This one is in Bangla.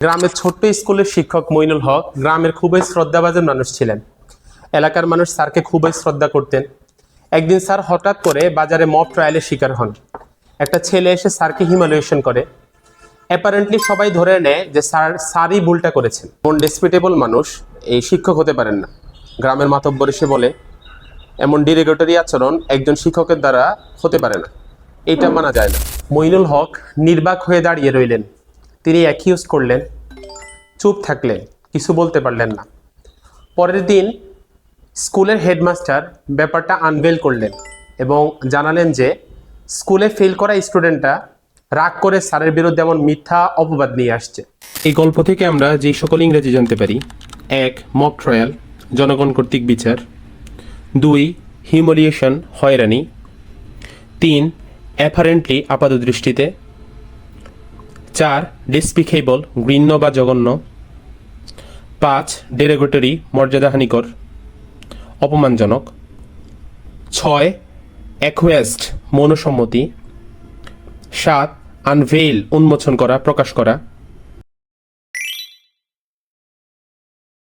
গ্রামের ছোট্ট স্কুলের শিক্ষক মইনুল হক গ্রামের খুবই শ্রদ্ধাভাজন মানুষ ছিলেন। এলাকার মানুষ স্যারকে খুবই শ্রদ্ধা করতেন। একদিন স্যার হঠাৎ করে বাজারে মব ট্রায়ালের শিকার হন। একটা ছেলে এসে স্যারকে হিউমিলিয়েশন করে। অ্যাপারেন্টলি সবাই ধরে নেয় যে স্যারই ভুলটা করেছেন। এমন ডেসপিটেবল মানুষ এই শিক্ষক হতে পারেন না। গ্রামের মাতব্বর এসে বলে, এমন ডিরেগটরি আচরণ একজন শিক্ষকের দ্বারা হতে পারে না, এইটা মানা যায় না। মইনুল হক নির্বাক হয়ে দাঁড়িয়ে রইলেন। তিনি অ্যাকিউজ করলেন, চুপ থাকলেন, কিছু বলতে পারলেন না। পরের দিন স্কুলের হেডমাস্টার ব্যাপারটা আনভেল করলেন এবং জানালেন যে স্কুলে ফেল করা স্টুডেন্টরা রাগ করে স্যারের বিরুদ্ধে এমন মিথ্যা অপবাদ নিয়ে আসছে। এই গল্প থেকে আমরা যেই সকল ইংরেজি জানতে পারি: 1. মক ট্রায়াল, জনগণ কর্তৃক বিচার। 2. হিউমিলিয়েশন, হয়রানি। 3. অ্যাপারেন্টলি, আপাতদৃষ্টিতে। 4. ডিসপিকেবল, ঘৃণ্য বা জঘন্য। 5. ডেরোগেটরি, মর্যাদাহানিকর, অপমানজনক। 6. অ্যাকুয়েস্ট, মৌনসম্মতি। 7. আনভেইল, উন্মোচন করা, প্রকাশ করা।